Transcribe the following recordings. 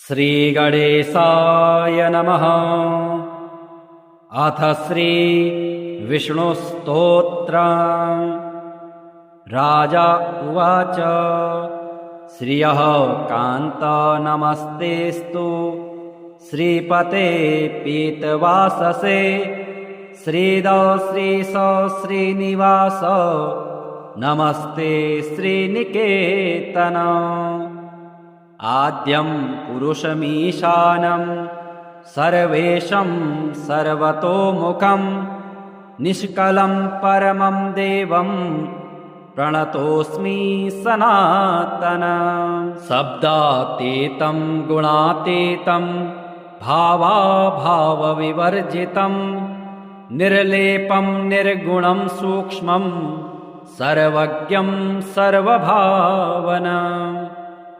श्रीगणेशाय नमः। अथ श्री विष्णुस्तोत्रम्। राजा उवाच। श्रियः कान्त नमस्तेस्तु श्रीपते पीतवाससे श्रीद श्रीश श्रीनिवास नमस्ते श्रीनिकेतन। आद्यं पुरुषमीशानं सर्वेशं सर्वतोमुखं निष्कलं परमं देवं प्रणतोऽस्मि सनातनं। शब्दातीतं गुणातीतं भावाभावविवर्जितं निर्लेपं निर्गुणं सूक्ष्मं सर्वज्ञं सर्वभावनं।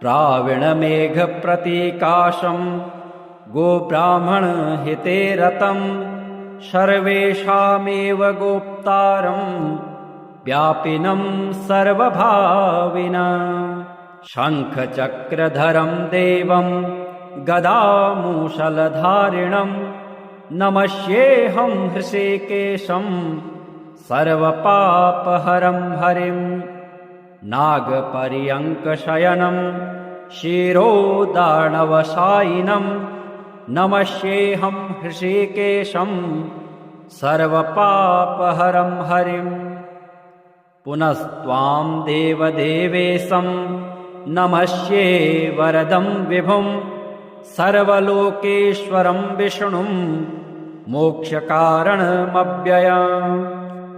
प्रावीणमेघप्रतीकाशं गोब्राह्मणहिते रतं सर्वेषामेव गोप्तारं व्यापिनं सर्वभाविनं। शङ्खचक्रधरं देवं गदामूषलधारिणं नमस्येऽहं हृषीकेशं सर्वपापहरं हरिं। नागपर्यङ्कशयनं शिरोदार्णवशायिनं नमस्येऽहं हृषीकेशं सर्वपापहरं हरिं। पुनस्त्वां देवदेवेशं नमस्ये वरदं विभुं सर्वलोकेश्वरं विष्णुं मोक्षकारणमव्ययम्।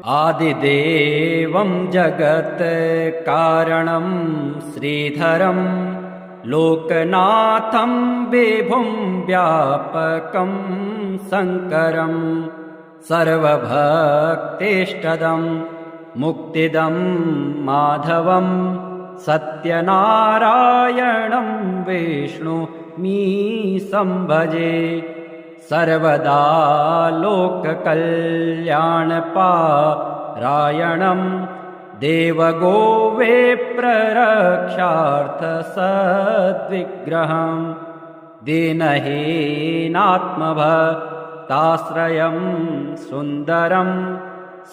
आदिदेवं जगत्कारणं श्रीधरं लोकनाथं विभुं व्यापकं शङ्करं सर्वभक्तिष्टदं मुक्तिदं माधवं सत्यनारायणं विष्णुमी संभजे। सर्वदा लोककल्याणपारायणं देवगोविप्ररक्षार्थसद्विग्रहं दीनहीनात्मभक्ताश्रयं सुन्दरं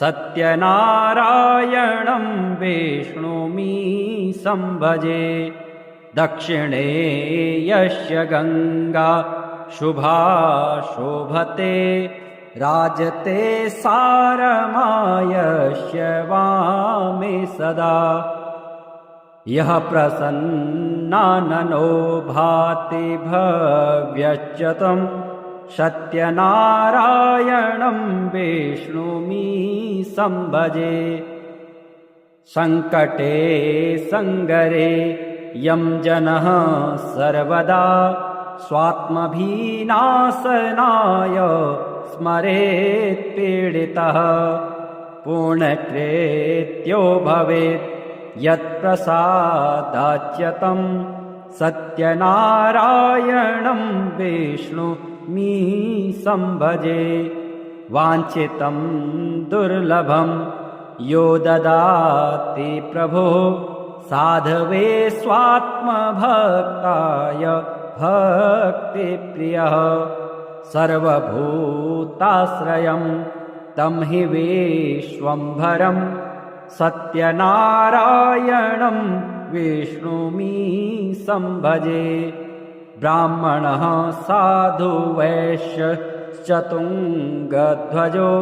सत्यनारायणं विष्णुमी संभजे। दक्षिणे यस्य गङ्गा शुभा शोभते राजते सारमायस्य वामे सदा। यः प्रसन्नाननो भाति भव्यश्च तं सत्यनारायणं विष्णुमी संभजे। सङ्कटे सङ्गरे यं जनः सर्वदा स्वात्मभिनाशनाय स्मरेत् पीडितः पूर्णकृत्यो भवेत् यत्प्रसादाच्यतं सत्यनारायणं विष्णुमी संभजे। वाञ्छितं दुर्लभं यो ददाति प्रभो साधवे स्वात्मभक्ताय भक्तिप्रियः। सर्वभूताश्रयं तं हि विश्वम्भरं सत्यनारायणं विष्णुमी संभजे। ब्राह्मणः साधु वैश्यश्चतुङ्गध्वजो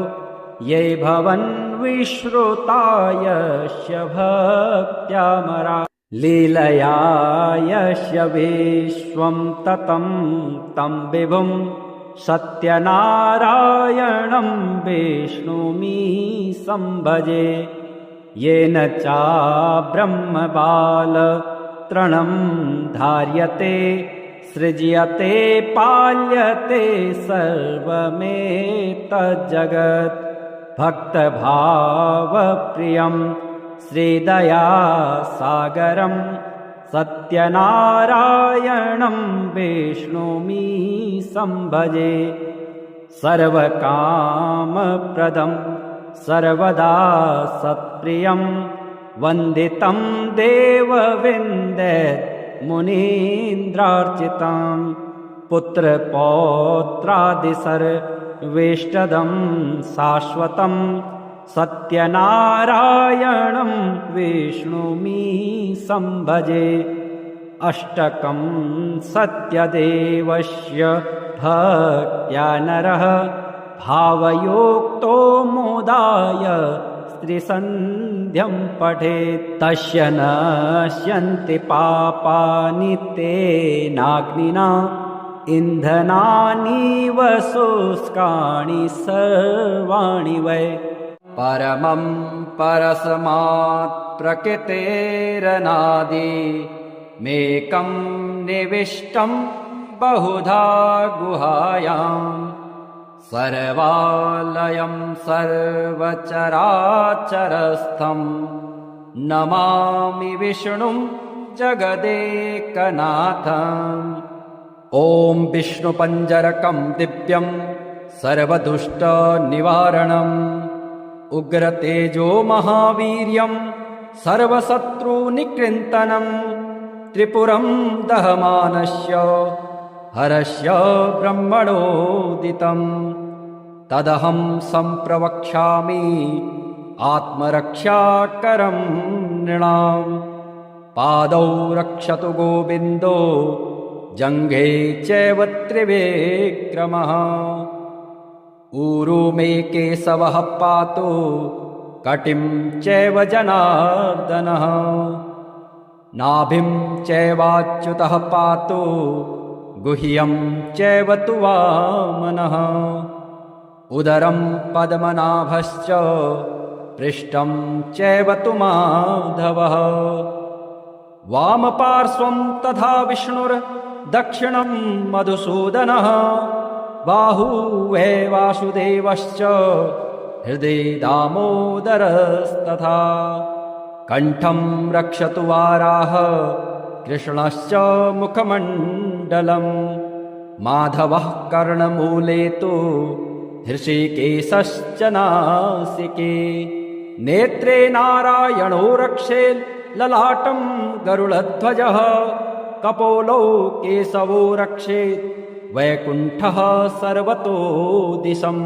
ये भवन् विश्रुता यस्य भक्त्यामरा। लीलया यस्य विश्वं ततं तं विभुं सत्यनारायणं विष्णुमी संभजे। येन चाब्रह्मबालतृणं धार्यते सृज्यते पाल्यते सर्वमेतज्जगत्। भक्तभावप्रियं श्रीदयासागरं सत्यनारायणं विष्णुमी संभजे। सर्वकामप्रदं सर्वदा सत्प्रियं वन्दितं देवविन्दे मुनीन्द्रार्चितं पुत्रपौत्रादिसर्वेष्टदं शाश्वतं सत्यनारायणं विष्णुमीशं भजे। अष्टकं सत्यदेवस्य भक्त्या नरः भावयोक्तो मोदाय स्त्रीसन्ध्यं पठेत् तस्य नश्यन्ति पापानि तेनाग्निना इन्धनानीव शुष्काणि सर्वाणि वै। परमं परस्मात् प्रकृतेरनादि मेकं निविष्टं बहुधा गुहायाम् सर्वालयं सर्वचराचरस्थं नमामि विष्णुं जगदेकनाथम्। ॐ विष्णुपञ्जरकं दिव्यं सर्वदुष्टनिवारणम् उग्रतेजो महावीर्यं सर्वशत्रुनिकृन्तनं त्रिपुरं दहमानस्य हरस्य ब्रह्मणोदितं तदहं सम्प्रवक्ष्यामि आत्मरक्षाकरं नृणाम्। पादौ रक्षतु गोविन्दो जङ्घे चैव त्रिविक्रमः ऊरू मे केशवः पातु कटिं चैव जनार्दनः नाभिं चैवाच्युतः पातु गुह्यं चैव तु वामनः उदरं पद्मनाभश्च पृष्ठं चैव तु माधवः वामपार्श्वं तथा विष्णुर्दक्षिणं मधुसूदनः बाहुवे वासुदेवश्च हृदि दामोदरस्तथा कण्ठं रक्षतु वाराह कृष्णश्च मुखमण्डलं माधवः कर्णमूले तु हृषिकेशश्च नासिके नेत्रे नारायणो रक्षेत् ललाटं गरुडध्वजः कपोलो केशवो रक्षेत् वैकुण्ठः सर्वतो दिशम्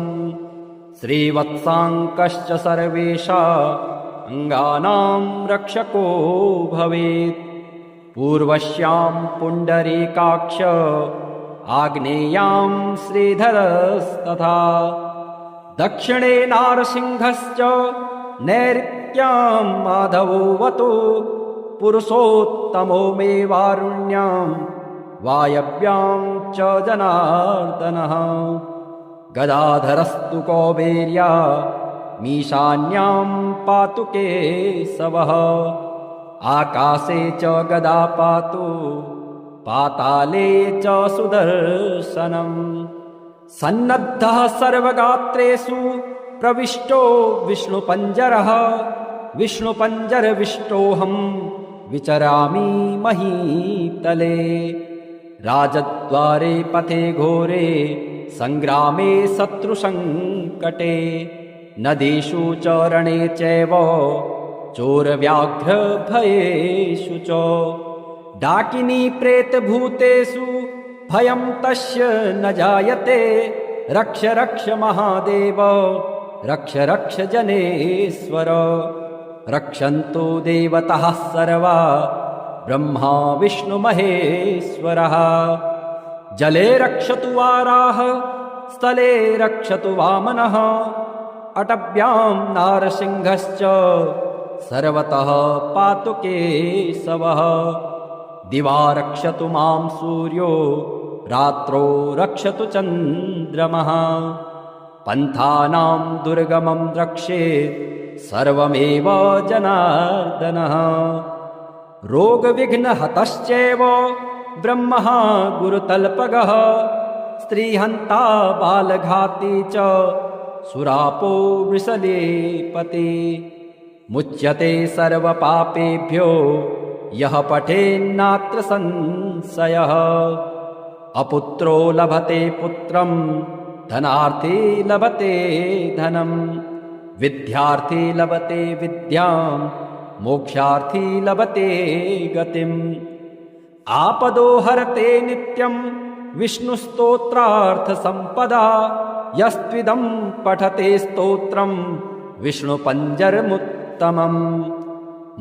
श्रीवत्साङ्कश्च सर्वेषा अङ्गानां रक्षको भवेत् पूर्वस्यां पुण्डरीकाक्ष आग्नेयां श्रीधरस्तथा दक्षिणे नारसिंहश्च नैऋत्यां माधवोऽवतु पुरुषोत्तमो मे वारुण्यां वायव्यां च जनार्दनः गदाधरस्तु कौबेर्या मीशान्यां पातु केशवः आकाशे च गदा पातु पाताले च सुदर्शनम् सन्नद्धः सर्वगात्रेषु प्रविष्टो विष्णुपञ्जरः विष्णुपञ्जरविष्टोऽहं विचरामि महीतले राजद्वारे पथे घोरे संग्रामे शत्रुसङ्कटे नदीषु च रणे चैव चोरव्याघ्रभयेषु च डाकिनी प्रेतभूतेषु भयं तस्य न जायते रक्ष रक्ष महादेव रक्ष रक्ष जनेश्वर रक्षन्तु देवताः सर्वा ब्रह्मा विष्णु महेश्वरः जले रक्षतु वाराह स्थले रक्षतु वामनः अटव्यां नारसिंहश्च सर्वतः पातु केशवः दिवा रक्षतु मां सूर्यो रात्रो रक्षतु चन्द्रमः पन्थानां दुर्गमं रक्षेत् सर्वमेव जनार्दनः रोगविघ्नहतश्चैव ब्रह्मः गुरुतल्पगः स्त्रीहन्ता बालघाती च सुरापो वृषलेपति मुच्यते सर्वपापेभ्यो यः पठेन्नात्र संशयः अपुत्रो लभते पुत्रं धनार्थी लभते धनं विद्यार्थी लभते विद्यां मोक्षार्थी लभते गतिम् आपदो हरते नित्यं विष्णुस्तोत्रार्थसम्पदा यस्त्विदं पठते स्तोत्रं विष्णुपञ्जरमुत्तमम्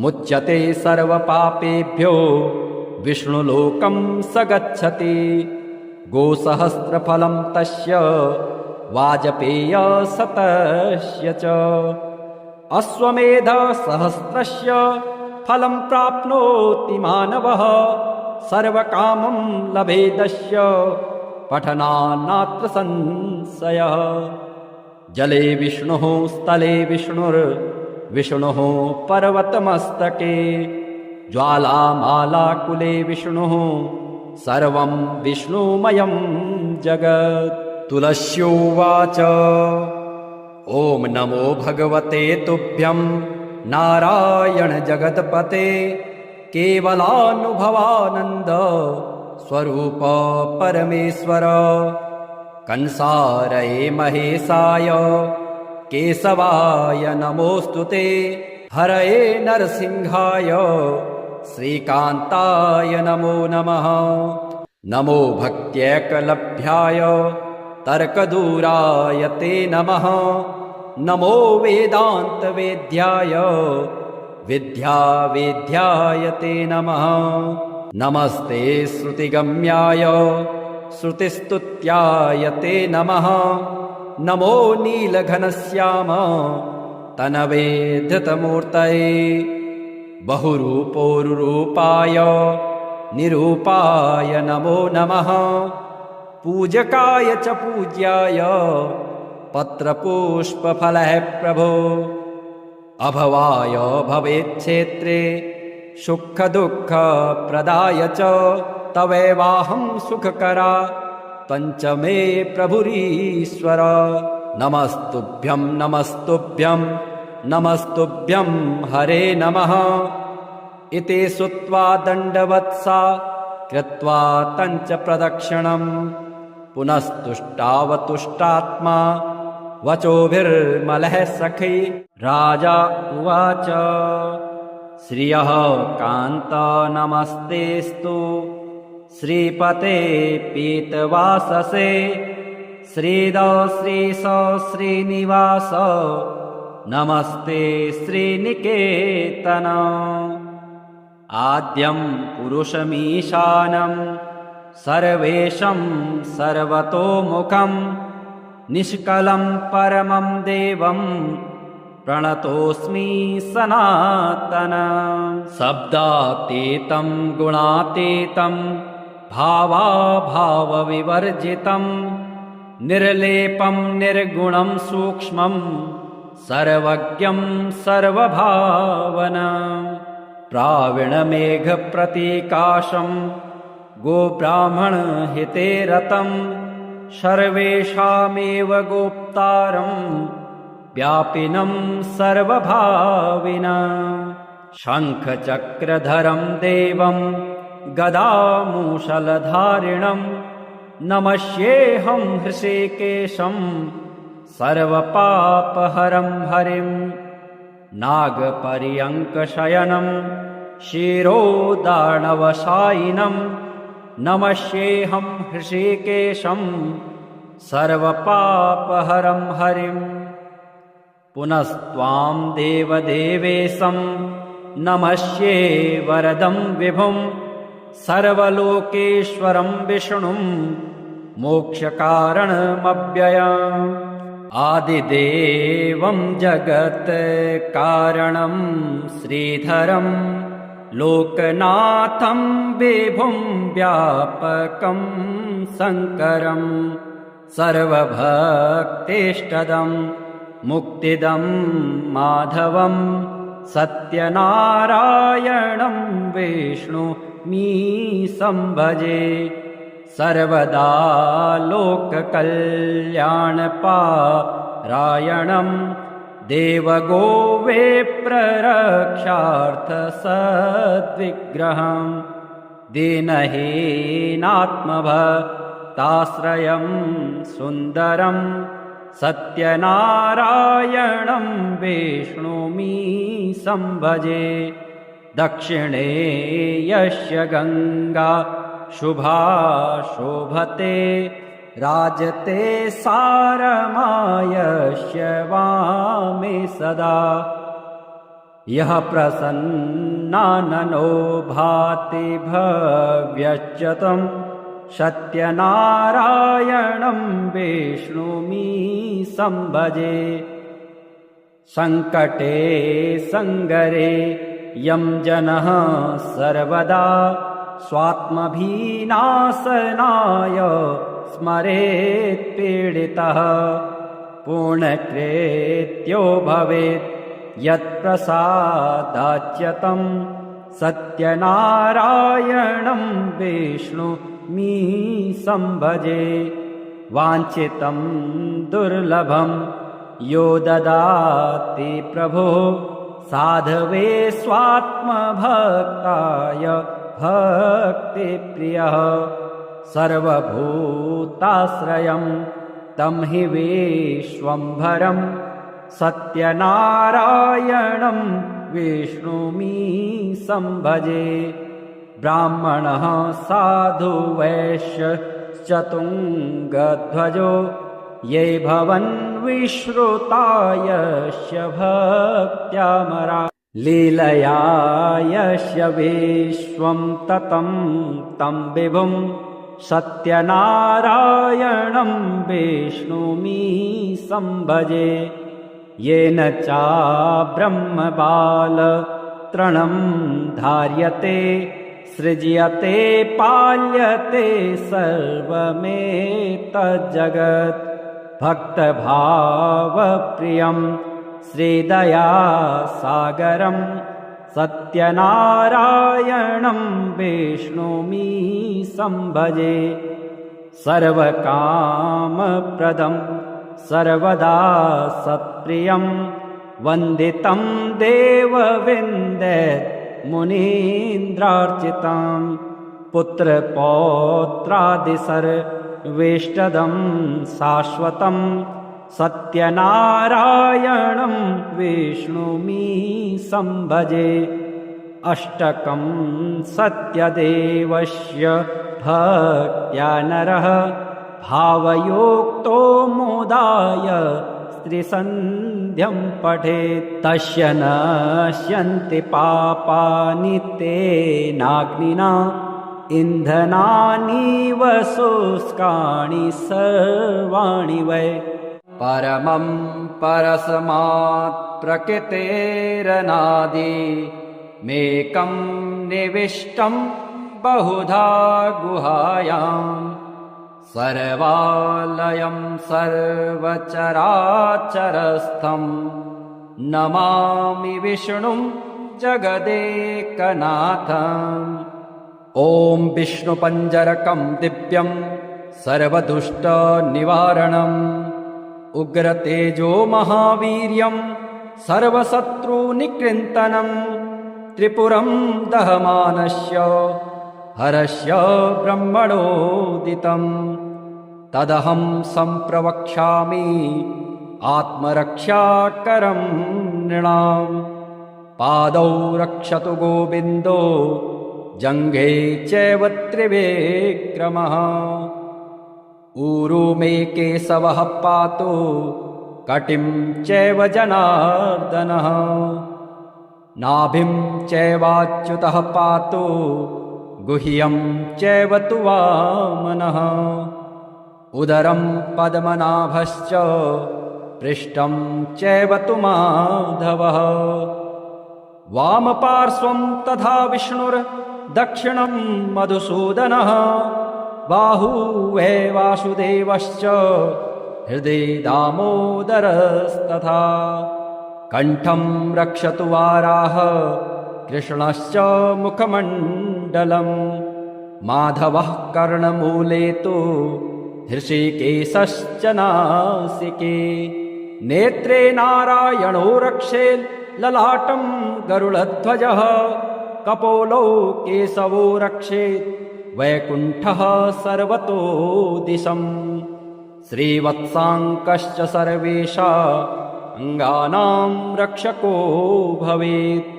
मुच्यते सर्वपापेभ्यो विष्णुलोकं स गच्छति गोसहस्रफलं तस्य वाजपेयशतस्य च अश्वमेधसहस्रस्य फलं प्राप्नोति मानवः सर्वकामं लभेदस्य पठनान्नात्र संशयः जले विष्णुः स्थले विष्णुर्विष्णुः पर्वतमस्तके ज्वालामालाकुले विष्णुः सर्वं विष्णुमयं जगत् तुलस्योवाच ॐ नमो भगवते तुभ्यं नारायण जगत्पते केवलानुभवानन्द स्वरूप परमेश्वर कंसारये महेशाय केशवाय नमोऽस्तुते हरये नरसिंहाय श्रीकान्ताय नमो नमः नमो भक्त्यैकलभ्याय तर्कदूराय ते नमः नमो वेदान्तवेद्याय विद्यावेद्याय ते नमः नमस्ते श्रुतिगम्याय श्रुतिस्तुत्याय ते नमः नमो नीलघनश्याम तनवे धृतमूर्तये बहुरूपोरुरूपाय निरूपाय नमो नमः पूजकाय च पूज्याय पत्रपुष्पफलः प्रभो अभवाय भवेच्छेत्रे सुखदुःखप्रदाय च तवैवाहं सुखकरा पञ्चमे प्रभुरीश्वर नमस्तुभ्यं नमस्तुभ्यं नमस्तुभ्यं हरे नमः इति श्रुत्वा दण्डवत्सा कृत्वा तञ्च प्रदक्षिणम् पुनस्तुष्टावतुष्टात्मा वचोभिर्मलः सखी राजा उवाच श्रियः कान्त नमस्तेस्तु श्रीपते पीतवाससे श्रीद श्रीश श्रीनिवास नमस्ते श्रीनिकेतन आद्यं पुरुषमीशानं सर्वेशं सर्वतोमुखं निष्कलं परमं देवं प्रणतोऽस्मि सनातनं शब्दातीतं गुणातीतं भावाभावविवर्जितं निर्लेपं निर्गुणं सूक्ष्मं सर्वज्ञं सर्वभावनं प्राविणमेघप्रतीकाशं गोब्राह्मणहिते रतं सर्वेषामेव गोप्तारं व्यापिनं सर्वभाविनं शङ्खचक्रधरं देवं गदामूषलधारिणं नमस्येऽहं हृषीकेशं सर्वपापहरं हरिं नागपर्यङ्कशयनं शिरोदार्णवशायिनं नमस्येऽहं हृषीकेशं सर्वपापहरं हरिं पुनस्त्वां देवदेवेशं नमस्ये वरदं विभुं सर्वलोकेश्वरं विष्णुं मोक्षकारणमव्ययम् आदिदेवं जगत्कारणं श्रीधरं लोकनाथं विभुं व्यापकं शङ्करं सर्वभक्तेष्टदं मुक्तिदं माधवं सत्यनारायणं विष्णुमी संभजे सर्वदा लोककल्याणपारायणं देवगोविप्ररक्षार्थसद्विग्रहं दीनहीनात्मभक्ताश्रयं सुन्दरं सत्यनारायणं विष्णुमी संभजे दक्षिणे यस्य गंगा शुभा शोभते राजते सारमायस्य वामे सदा यः प्रसन्नाननो भाति भव्यश्च तं सत्यनारायणं विष्णुमि संभजे संकटे संगरे यं जनः सर्वदा स्वात्मभिनाशनाय स्मरेत् पीडितः पूर्णकृत्यो भवेत् यत्प्रसादाच्यतं सत्यनारायणं विष्णुमि संभजे वाञ्छितं दुर्लभं यो ददाति प्रभो साधवे स्वात्मभक्ताय भक्तिप्रियः सर्वभूताश्रयं तं हि विश्वम्भरं सत्यनारायणं विष्णुमि संभजे ब्राह्मणः साधु वैश्यश्चतुङ्गध्वजो ये भवन् विश्रुता यस्य भक्त्यामरा लीलया यस्य विश्वं ततं तं विभुं सत्यनारायणं विष्णुमि संभजे येन चाब्रह्मबालतृणं धार्यते सृज्यते पाल्यते सर्वमेतज्जगत् भक्तभावप्रियं श्रीदयासागरं सत्यनारायणं विष्णुमि संभजे सर्वकामप्रदं सर्वदा सत्प्रियं वन्दितं देवविन्दत् मुनीन्द्रार्चितं पुत्रपौत्रादिसर्वेष्टदं शाश्वतं सत्यनारायणं विष्णुमि संभजे अष्टकं सत्यदेवस्य भक्त्या नरः भावयोक्तो मोदाय स्त्रीसन्ध्यं पठेत् तस्य नश्यन्ति पापानि तेनाग्निना इन्धनानीव शुष्काणि सर्वाणि वै परमं परस्मात् प्रकृतेरनादि मेकं निविष्टं बहुधा गुहायाम् सर्वालयं सर्वचराचरस्थं नमामि विष्णुं जगदेकनाथम् ॐ विष्णुपञ्जरकं दिव्यं सर्वदुष्टनिवारणम् उग्रतेजो महावीर्यं सर्वशत्रुनिकृन्तनं त्रिपुरं दहमानस्य हरस्य ब्रह्मणोदितं तदहं सम्प्रवक्ष्यामि आत्मरक्षाकरं नृणां पादौ रक्षतु गोविन्दो जङ्घे चैव त्रिविक्रमः ऊरू मे केशवः पातु कटिं चैव जनार्दनः नाभिं चैवाच्युतः पातु गुह्यं चैव तु वामनः उदरं पद्मनाभश्च पृष्ठं चैव तु माधवः वामपार्श्वं तथा विष्णुर्दक्षिणं मधुसूदनः बाहुवे वासुदेवश्च हृदि दामोदरस्तथा कण्ठं रक्षतु वाराह कृष्णश्च मुखमण्डलं माधवः कर्णमूले तु हृषिकेशश्च नासिके नेत्रे नारायणो रक्षेत् ललाटं गरुडध्वजः कपोलौ केशवो रक्षेत् वैकुण्ठः सर्वतो दिशम् श्रीवत्साङ्कश्च सर्वेषां अङ्गानां रक्षको भवेत्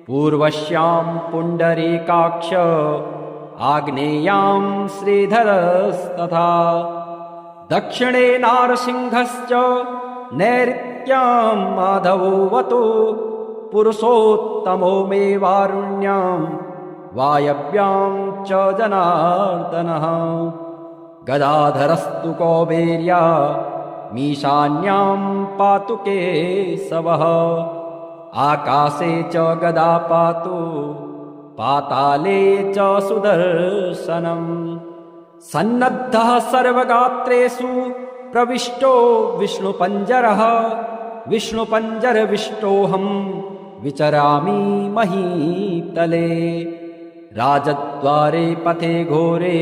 पूर्वश्यां पुण्डरीकाक्ष आग्नेयां श्रीधरस्तथा दक्षिणे नारसिंहश्च नैऋत्यां माधवोऽवतु पुरुषोत्तमो मे वारुण्यां वायव्यां च जनार्दनः गदाधरस्तु कौबेर्या मीशान्यां पातु केशवः आकाशे च गदा पातु पाताले च सुदर्शनम् सन्नद्धः सर्वगात्रेषु प्रविष्टो विष्णुपञ्जरः विष्णुपञ्जरविष्टोऽहं विचरामि महीतले राजद्वारे पथे घोरे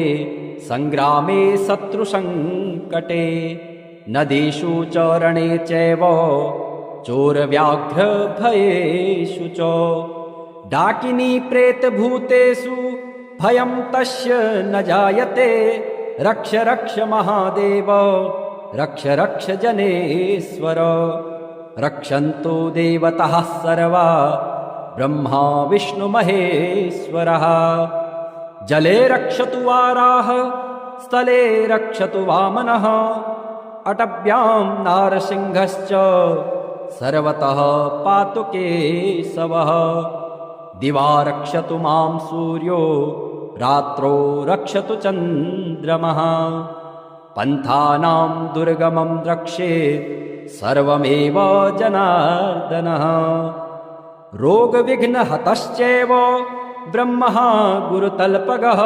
संग्रामे शत्रुसङ्कटे नदीषु च रणे चैव चोरव्याघ्रभयेषु च डाकिनी प्रेतभूतेषु भयं तस्य न जायते रक्ष रक्ष महादेव रक्ष रक्ष जनेश्वर रक्षन्तु देवताः सर्वा ब्रह्मा विष्णुमहेश्वरः जले रक्षतु वाराह स्थले रक्षतु वामनः अटव्यां नारसिंहश्च सर्वतः पातु केशवः दिवा रक्षतु मां सूर्यो रात्रो रक्षतु चन्द्रमः पन्थानां दुर्गमं रक्षेत् सर्वमेव जनार्दनः रोगविघ्नहतश्चैव ब्रह्मः गुरुतल्पगः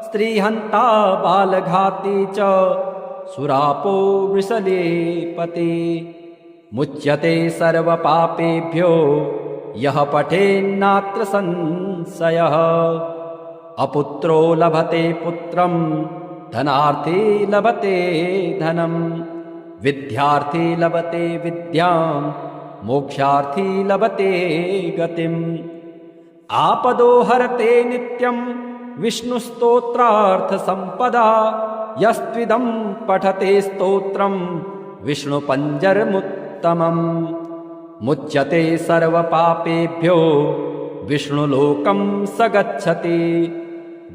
स्त्रीहन्ता बालघाती च सुरापो वृषलेपति मुच्यते सर्वपापेभ्यो यः पठेन्नात्र संशयः अपुत्रो लभते पुत्रं धनार्थी लभते धनं विद्यार्थी लभते विद्यां मोक्षार्थी लभते गतिम् आपदो हरते नित्यं विष्णुस्तोत्रार्थसम्पदा यस्त्विदं पठते स्तोत्रं विष्णुपञ्जरमुत्तमम् मुच्यते सर्वपापेभ्यो विष्णुलोकं स गच्छति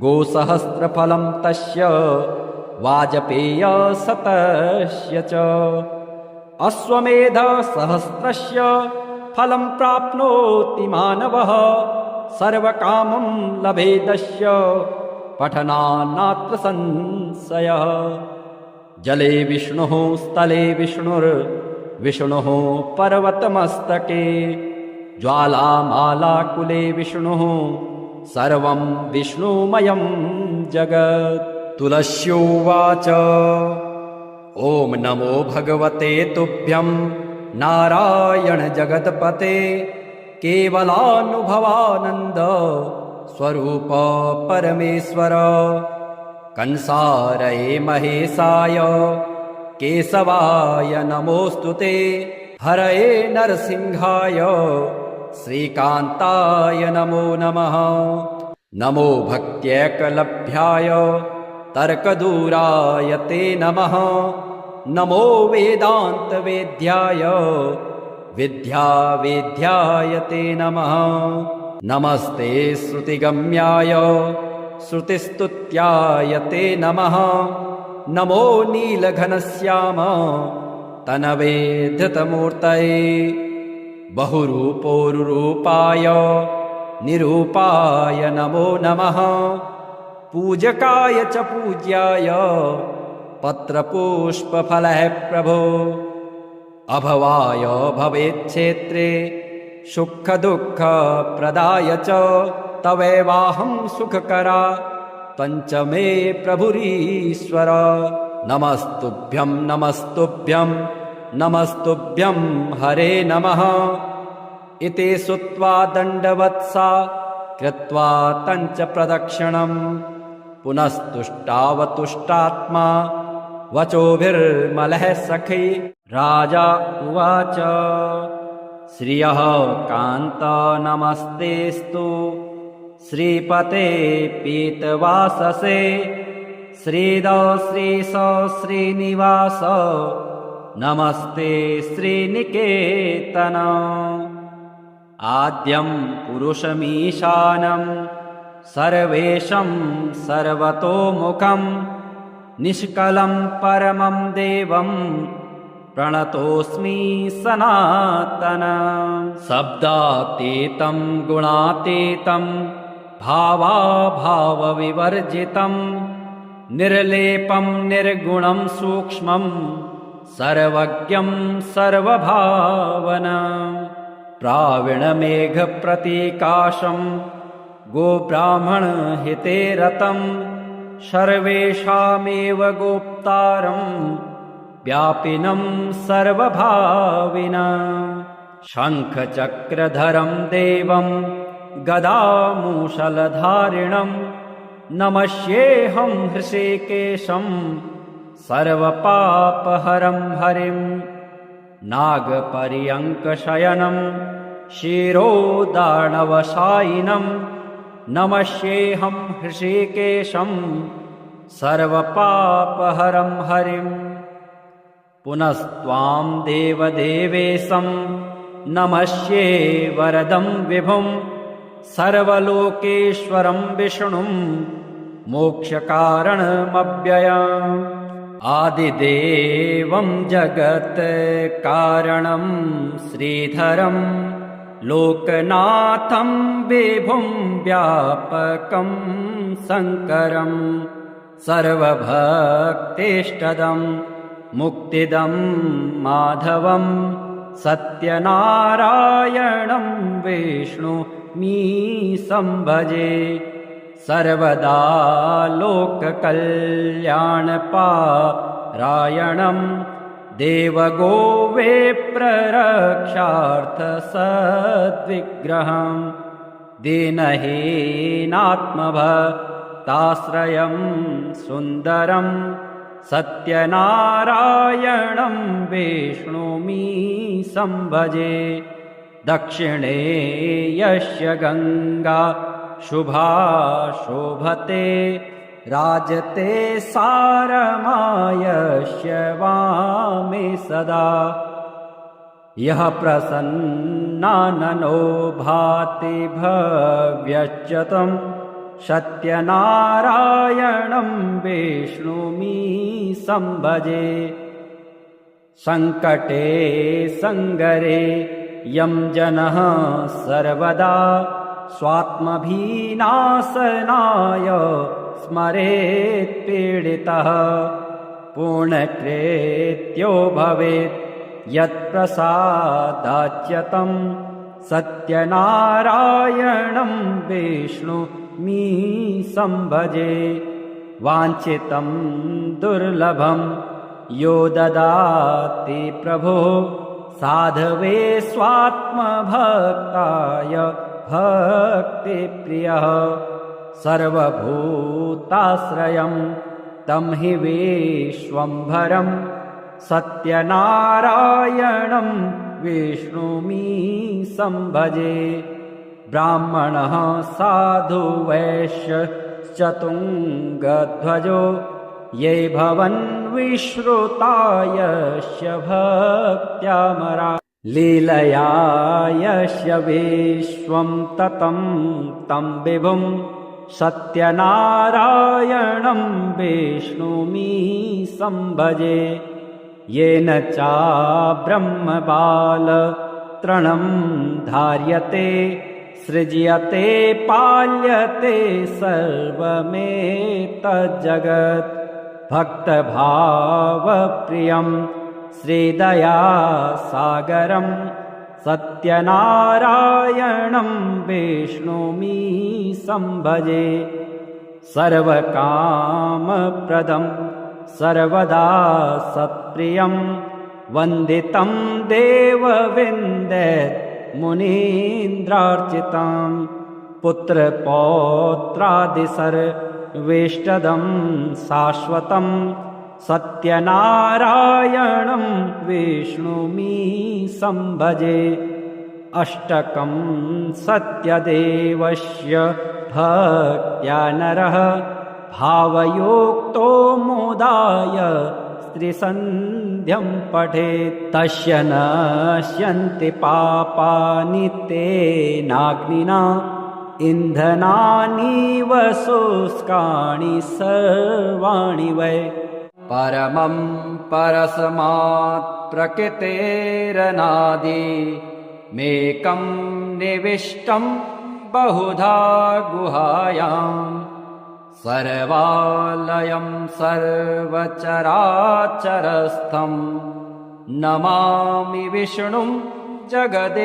गोसहस्रफलं तस्य वाजपेयशतस्य च अश्वमेधसहस्रस्य फलं प्राप्नोति मानवः सर्वकामं लभेदस्य पठनान्नात्र संशयः जले विष्णुः स्थले विष्णुर्विष्णुः पर्वतमस्तके ज्वालामालाकुले विष्णुः सर्वं विष्णुमयं जगत् तुलस्योवाच ॐ नमो भगवते तुभ्यं नारायण जगत्पते केवलानुभवानन्द स्वरूप परमेश्वर कंसारये महेशाय केशवाय नमोऽस्तुते हरये नरसिंहाय श्रीकान्ताय नमो नमः नमो भक्त्यैकलभ्याय तर्कदूराय ते नमः नमो वेदान्तवेद्याय विद्यावेद्याय ते नमः नमस्ते श्रुतिगम्याय श्रुतिस्तुत्याय ते नमः नमो नीलघनश्याम तनवे धृतमूर्तये बहुरूपोरुरूपाय निरूपाय नमो नमः पूजकाय च पूज्याय पत्रपुष्पफलः प्रभो अभवाय भवेच्छेत्रे सुखदुःखप्रदाय च तवैवाहं सुखकरा पञ्चमे प्रभुरीश्वर नमस्तुभ्यं नमस्तुभ्यं नमस्तुभ्यं हरे नमः इति श्रुत्वा दण्डवत्सा कृत्वा तञ्च प्रदक्षिणम् पुनस्तुष्टावतुष्टात्मा वचोभिर्मलः सखी राजा उवाच श्रियः कान्त नमस्तेस्तु श्रीपते पीतवाससे श्रीद श्रीश श्रीनिवास नमस्ते श्रीनिकेतन आद्यं पुरुषमीशानं सर्वेशं सर्वतोमुखं निष्कलं परमं देवं प्रणतोऽस्मि सनातनं। शब्दातीतं गुणातीतं भावाभावविवर्जितं निर्लेपं निर्गुणं सूक्ष्मं सर्वज्ञं सर्वभावनं। प्राविणमेघप्रतीकाशं गोब्राह्मणहिते रतं सर्वेषामेव गोप्तारं व्यापिनं सर्वभाविनं। शङ्खचक्रधरं देवं गदामूषलधारिणं नमस्येऽहं हृषीकेशं सर्वपापहरं हरिं। नागपर्यङ्कशयनं शिरोदार्णवशायिनं नमस्येऽहं हृषीकेशं सर्वपापहरं हरिं। पुनस्त्वां देवदेवेशं नमस्ये वरदं विभुं सर्वलोकेश्वरं विष्णुं मोक्षकारणमव्ययम्। आदिदेवं जगत्कारणं श्रीधरं लोकनाथं विभुं व्यापकं शङ्करं सर्वभक्तेष्टदं मुक्तिदं माधवं सत्यनारायणं विष्णुमी संभजे। सर्वदा लोककल्याणपारायणं देवगोविप्ररक्षार्थसद्विग्रहं दीनहीनात्मभक्ताश्रयं सुन्दरं सत्यनारायणं विष्णुमी संभजे। दक्षिणे यस्य गङ्गा शुभा शोभते राजते सारमायस्य वामे सदा। यः प्रसन्नाननो भाति भव्यश्च तं सत्यनारायणं विष्णुमी संभजे। सङ्कटे सङ्गरे यं जनः सर्वदा स्वात्मभिनाशनाय स्मरेत् पीडितः पूर्णकृत्यो भवेत् यत्प्रसादाच्यतं सत्यनारायणं विष्णुमी संभजे। वाञ्छितं दुर्लभं यो ददाति प्रभो साधवे स्वात्मभक्ताय भक्तिप्रियः। सर्वभूताश्रयं तं हि विश्वम्भरं सत्यनारायणं विष्णुमी संभजे। ब्राह्मणः साधु वैश्यश्चतुङ्गध्वजो ये भवन् विश्रुतायस्य भक्त्यामरा। लीलया यस्य विश्वं ततं तं विभुं सत्यनारायणं विष्णुमी संभजे। येन चाब्रह्मबालतृणं धार्यते सृज्यते पाल्यते सर्वमेतज्जगत्। भक्तभावप्रियं श्रीदयासागरं सत्यनारायणं विष्णुमी संभजे। सर्वकामप्रदं सर्वदा सत्प्रियं वन्दितं देवविन्दत् मुनीन्द्रार्चितं। पुत्रपौत्रादिसर्वेष्टदं शाश्वतं सत्यनारायणं विष्णुमी संभजे। अष्टकं सत्यदेवस्य भक्त्या नरः भावयोक्तो मोदाय त्रिसन्ध्यं पठेत् तस्य नश्यन्ति पापानि तेनाग्निना इन्धनानीव शुष्काणि सर्वाणि वै परमं परस्मात् प्रकृतेरनादि मेकं निविष्टं बहुधा गुहायाम् सर्वालयं सर्वचराचरस्थं नमामि विष्णुं जगदेकनाथम्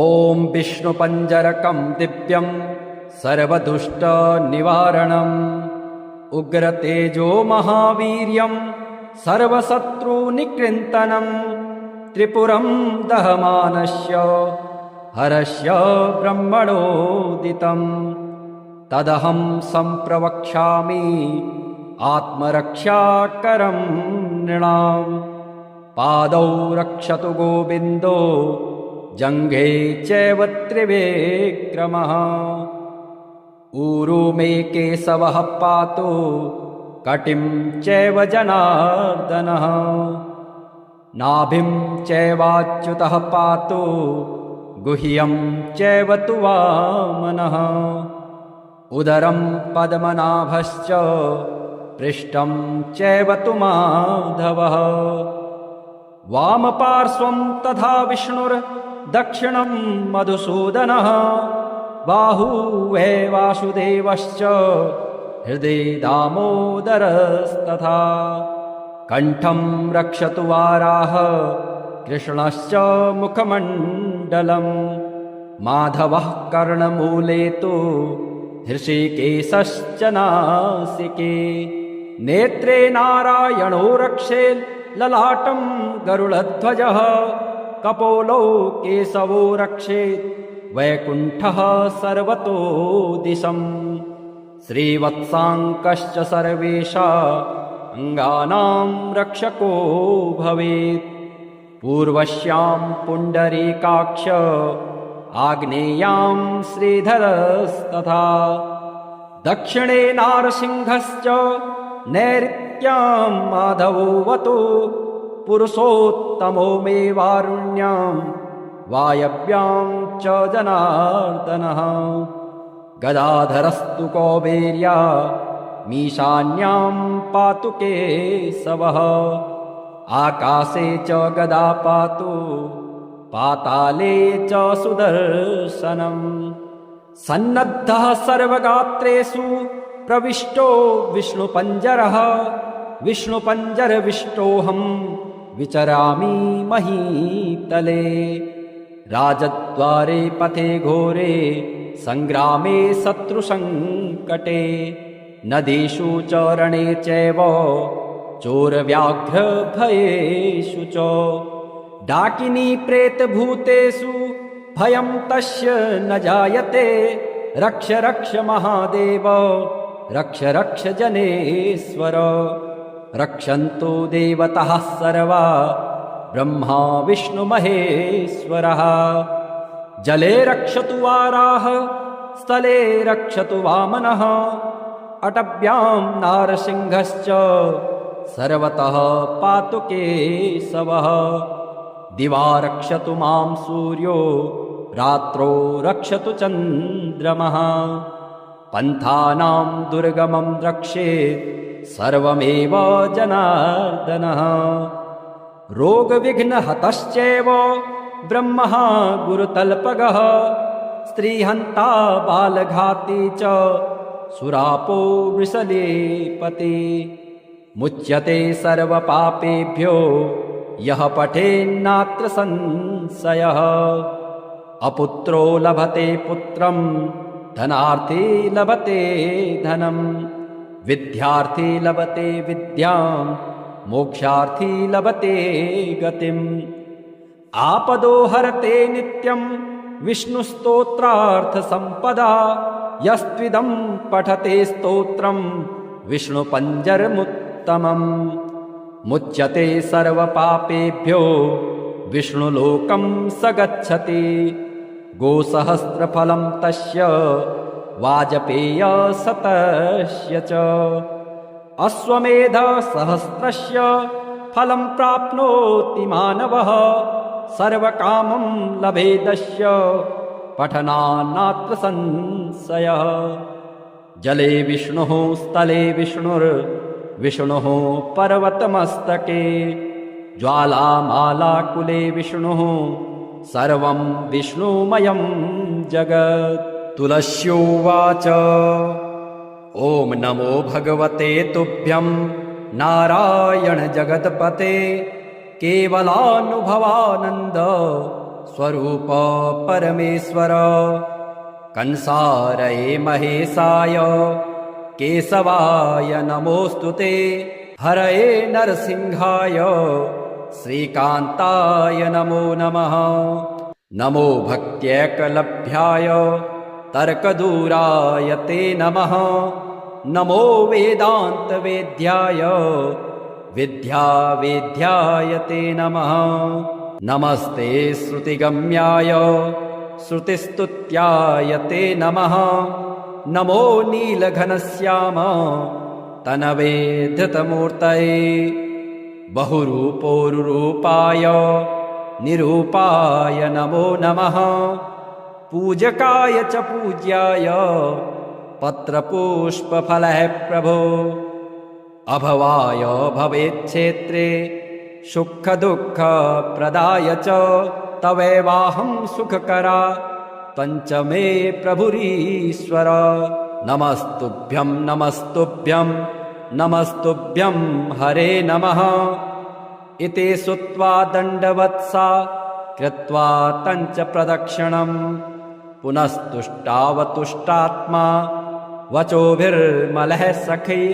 ॐ विष्णुपञ्जरकं दिव्यं सर्वदुष्टनिवारणम् उग्रतेजो महावीर्यं सर्वशत्रुनिकृन्तनं त्रिपुरं दहमानस्य हरस्य ब्रह्मणोदितं तदहं सम्प्रवक्ष्यामि आत्मरक्षाकरं नृणाम् पादौ रक्षतु गोविन्दो जङ्घे चैव त्रिविक्रमः ऊरू मे केशवः पातु कटिं चैव जनार्दनः नाभिं चैवाच्युतः पातु गुह्यं चैव तु वामनः उदरं पद्मनाभश्च पृष्ठं चैव तु माधवः वामपार्श्वं तथा विष्णुर्दक्षिणं मधुसूदनः बाहुवे वासुदेवश्च हृदि दामोदरस्तथा कण्ठं रक्षतु वाराह कृष्णश्च मुखमण्डलं माधवः कर्णमूले तु हृषिकेशश्च नासिके नेत्रे नारायणो रक्षेत् ललाटं गरुडध्वजः कपोलौ केशवो रक्षेत् वैकुण्ठः सर्वतो दिशम् श्रीवत्साङ्कश्च सर्वेषा अङ्गानां रक्षको भवेत् पूर्वस्यां पुण्डरीकाक्ष आग्नेयां श्रीधरस्तथा दक्षिणे नारसिंहश्च नैऋत्यां माधवोऽवतु पुरुषोत्तमो मे वारुण्यां वायव्यां च जनार्दनः गदाधरस्तु कौबेर्या मीशान्यां पातु केशवः आकाशे च गदा पातु पाताले च सुदर्शनम् सन्नद्धः सर्वगात्रेषु प्रविष्टो विष्णुपञ्जरः विष्णुपञ्जरविष्टोऽहं विचरामि महीतले राजद्वारे पथे घोरे सङ्ग्रामे शत्रुसङ्कटे नदीषु च रणे चैव चोरव्याघ्रभयेषु च डाकिनी प्रेतभूतेषु भयं तस्य न जायते रक्ष रक्ष महादेव रक्ष रक्ष जनेश्वर रक्षन्तु देवताः सर्वा ब्रह्मा विष्णुमहेश्वरः जले रक्षतु वाराह स्थले रक्षतु वामनः अटव्यां नारसिंहश्च सर्वतः पातु केशवः दिवा रक्षतु मां सूर्यो रात्रौ रक्षतु चन्द्रमः पन्थानां दुर्गमं रक्षेत् सर्वमेव जनार्दनः रोगविघ्नहतश्चैव ब्रह्मः गुरुतल्पगः स्त्रीहन्ता बालघाती च सुरापो वृषलेपते मुच्यते सर्वपापेभ्यो यः पठेन्नात्र संशयः अपुत्रो लभते पुत्रं धनार्थी लभते धनं विद्यार्थी लभते विद्यां मोक्षार्थी लभते गतिम् आपदो हरते नित्यं विष्णुस्तोत्रार्थसम्पदा यस्त्विदं पठते स्तोत्रं विष्णुपञ्जरमुत्तमम् मुच्यते सर्वपापेभ्यो विष्णुलोकं स गच्छति गोसहस्रफलं तस्य वाजपेयशतस्य च अश्वमेधसहस्रस्य फलं प्राप्नोति मानवः सर्वकामं लभेदस्य पठनान्नात्र संशयः। जले विष्णुः स्थले विष्णुर्विष्णुः पर्वतमस्तके ज्वालामालाकुले विष्णुः सर्वं विष्णुमयं जगत्। तुलस्योवाच ॐ नमो भगवते तुभ्यं नारायण जगत्पते केवलानुभवानन्द स्वरूप परमेश्वर। कंसारये महेशाय केशवाय नमोऽस्तुते हरये नरसिंहाय श्रीकान्ताय नमो नमः। नमो भक्त्यैकलभ्याय तर्कदूराय ते नमः। नमो वेदान्तवेद्याय विद्यावेद्याय ते नमः। नमस्ते श्रुतिगम्याय श्रुतिस्तुत्याय ते नमः। नमो नीलघनश्याम तनवे धृतमूर्तये बहुरूपोरुरूपाय निरूपाय नमो नमः। पूजकाय च पूज्याय पत्रपुष्पफलः प्रभो अभवाय भवेच्छेत्रे सुखदुःखप्रदाय च तवैवाहं सुखकरा पञ्चमे प्रभुरीश्वर। नमस्तुभ्यं नमस्तुभ्यं नमस्तुभ्यं हरे नमः। इति श्रुत्वा दण्डवत्सा कृत्वा तञ्च प्रदक्षिणम् पुनस्तुष्टावतुष्टात्मा वचोभिर्मलः सखै